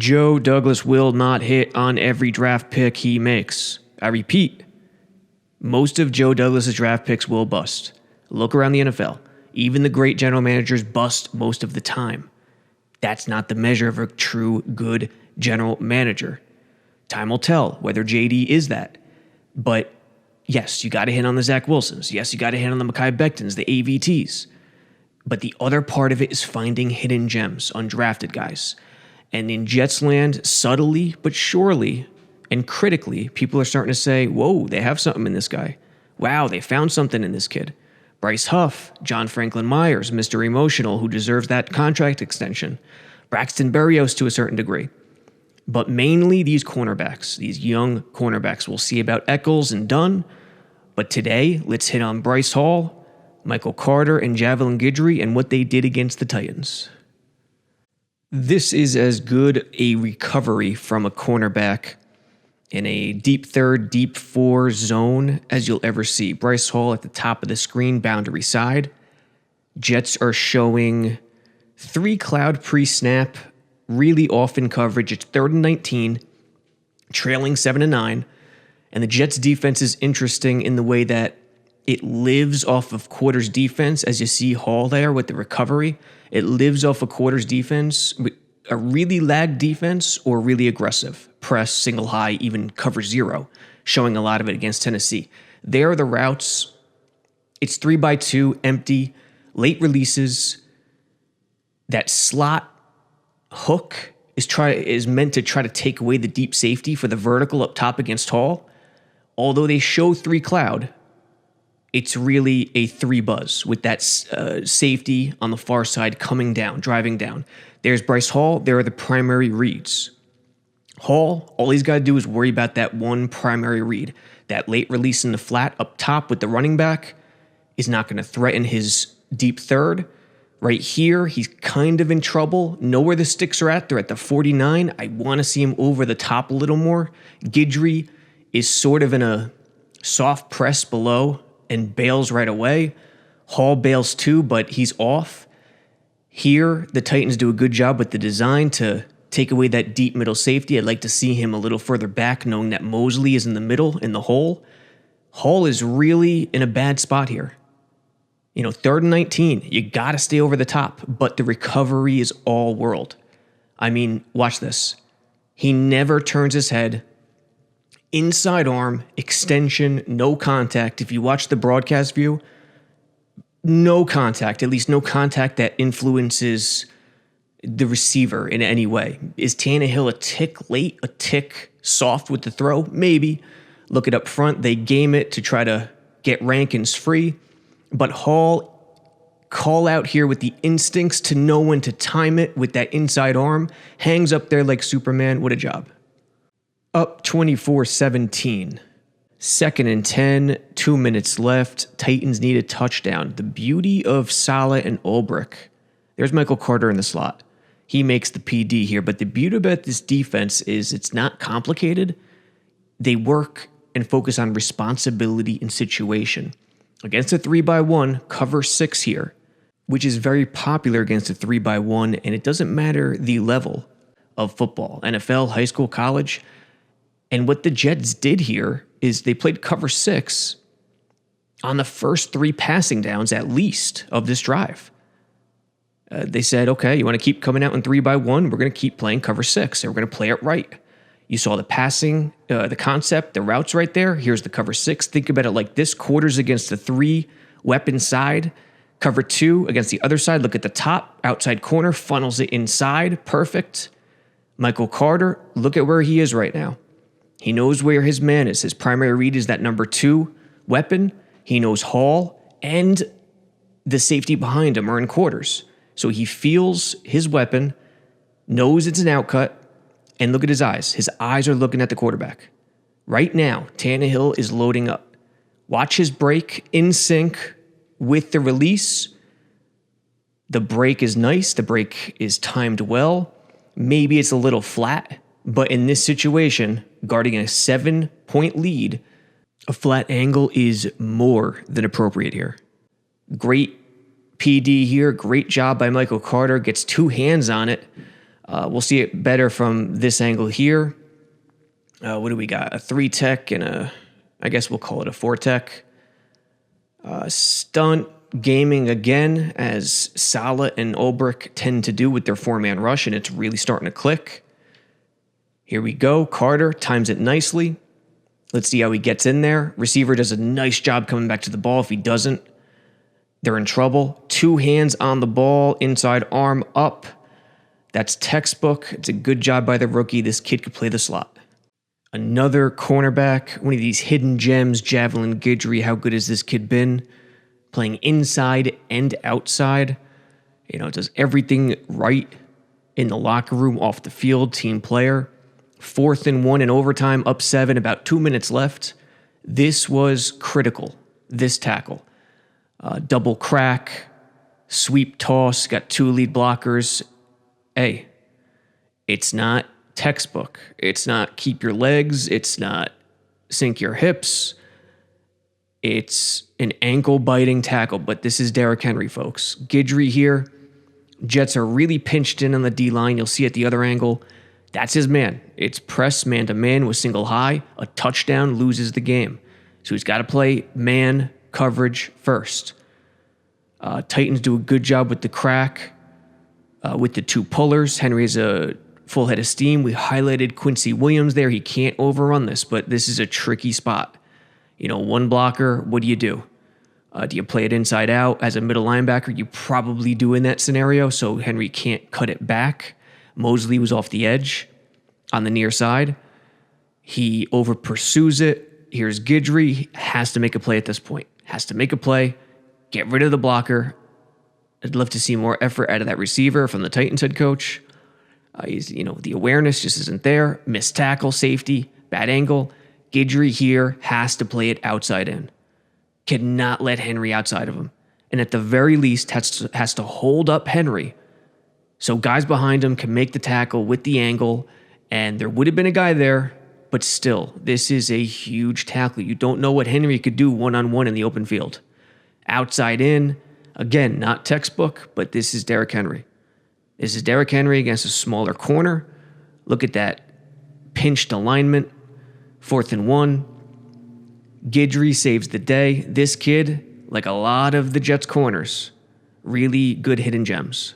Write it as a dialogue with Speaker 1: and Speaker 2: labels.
Speaker 1: Joe Douglas will not hit on every draft pick he makes. I repeat, most of Joe Douglas's draft picks will bust. Look around the NFL. Even the great general managers bust most of the time. That's not the measure of a true good general manager. Time will tell whether JD is that. But yes, you got to hit on the Zach Wilsons. Yes, you got to hit on the Mekhi Bectons, the AVTs. But the other part of it is finding hidden gems, undrafted guys. And in Jets land, subtly but surely and critically, people are starting to say, whoa, they have something in this guy. Wow, they found something in this kid. Bryce Huff, John Franklin Myers, Mr. Emotional, who deserves that contract extension. Braxton Berrios to a certain degree. But mainly these cornerbacks, these young cornerbacks. We'll see about Eccles and Dunn. But today, let's hit on Bryce Hall, Michael Carter, and Javelin Guidry and what they did against the Titans. This is as good a recovery from a cornerback in a deep third, deep four zone as you'll ever see. Bryce Hall at the top of the screen, boundary side. Jets are showing 3 cloud pre-snap, really off in coverage. It's 3rd and 19, trailing 7-9. And the Jets defense is interesting in the way that it lives off of quarters defense, as you see Hall there with the recovery. It lives off of quarters defense, a really lagged defense or really aggressive. Press, single high, even cover 0, showing a lot of it against Tennessee. There are the routes. It's 3x2, empty, late releases. That slot hook is meant to try to take away the deep safety for the vertical up top against Hall. Although they show 3 cloud, it's really a 3 buzz with that safety on the far side coming down, driving down. There's Bryce Hall. There are the primary reads. Hall, all he's got to do is worry about that one primary read. That late release in the flat up top with the running back is not going to threaten his deep third. Right here, he's kind of in trouble. Know where the sticks are at. They're at the 49. I want to see him over the top a little more. Guidry is sort of in a soft press below and bails right away. Hall bails too, but he's off. Here, the Titans do a good job with the design to take away that deep middle safety. I'd like to see him a little further back, knowing that Mosley is in the middle, in the hole. Hall is really in a bad spot here. 3rd and 19, you got to stay over the top, but the recovery is all world. I mean, watch this. He never turns his head. Inside arm, extension, no contact. If you watch the broadcast view, no contact, at least no contact that influences the receiver in any way. Is Tannehill a tick late, a tick soft with the throw? Maybe. Look it up front. They game it to try to get Rankins free. But Hall, call out here with the instincts to know when to time it with that inside arm. Hangs up there like Superman. What a job. Up 24-17. 2nd and 10, 2 minutes left. Titans need a touchdown. The beauty of Saleh and Ulbrich. There's Michael Carter in the slot. He makes the PD here. But the beauty about this defense is it's not complicated. They work and focus on responsibility and situation. Against a 3x1, cover 6 here, which is very popular against a 3x1, and it doesn't matter the level of football, NFL, high school, college. And what the Jets did here is they played cover 6 on the first 3 passing downs, at least, of this drive. They said, okay, you want to keep coming out in 3x1? We're going to keep playing cover 6, and we're going to play it right. You saw the passing, the concept, the routes right there. Here's the cover 6. Think about it like this. Quarters against the 3-weapon side. Cover 2 against the other side. Look at the top, outside corner, funnels it inside. Perfect. Michael Carter, look at where he is right now. He knows where his man is. His primary read is that number 2 weapon. He knows Hall and the safety behind him are in quarters. So he feels his weapon, knows it's an outcut, and look at his eyes. His eyes are looking at the quarterback. Right now, Tannehill is loading up. Watch his break in sync with the release. The break is nice. The break is timed well. Maybe it's a little flat, but in this situation, guarding a 7-point lead, a flat angle is more than appropriate here. Great PD here. Great job by Michael Carter. Gets 2 hands on it. We'll see it better from this angle here. What do we got? A 3-tech and I guess we'll call it a 4-tech. Stunt gaming again, as Salah and Ulbrich tend to do with their 4-man rush, and it's really starting to click. Here we go. Carter times it nicely. Let's see how he gets in there. Receiver does a nice job coming back to the ball. If he doesn't, they're in trouble. 2 hands on the ball, inside arm up. That's textbook. It's a good job by the rookie. This kid could play the slot. Another cornerback, one of these hidden gems, Javelin Guidry. How good has this kid been? Playing inside and outside. Does everything right in the locker room, off the field, team player. 4th and 1 in overtime, up 7, about 2 minutes left. This was critical, this tackle. Double crack, sweep toss, got 2 lead blockers. Hey, it's not textbook. It's not keep your legs. It's not sink your hips. It's an ankle-biting tackle, but this is Derrick Henry, folks. Guidry here. Jets are really pinched in on the D-line. You'll see at the other angle. That's his man. It's press man-to-man with single high. A touchdown loses the game. So he's got to play man coverage first. Titans do a good job with the crack, with the 2 pullers. Henry has a full head of steam. We highlighted Quincy Williams there. He can't overrun this, but this is a tricky spot. 1 blocker, what do you do? Do you play it inside out as a middle linebacker? You probably do in that scenario, so Henry can't cut it back. Mosley was off the edge on the near side. He over pursues it. Here's Guidry. He has to make a play at this point. Has to make a play. Get rid of the blocker. I'd love to see more effort out of that receiver from the Titans head coach. The awareness just isn't there. Missed tackle, safety, bad angle. Guidry here has to play it outside in. Cannot let Henry outside of him. And at the very least has to hold up Henry so guys behind him can make the tackle with the angle. And there would have been a guy there, but still, this is a huge tackle. You don't know what Henry could do one-on-one in the open field. Outside in, again, not textbook, but this is Derrick Henry. This is Derrick Henry against a smaller corner. Look at that pinched alignment. 4th and 1. Guidry saves the day. This kid, like a lot of the Jets corners, really good hidden gems.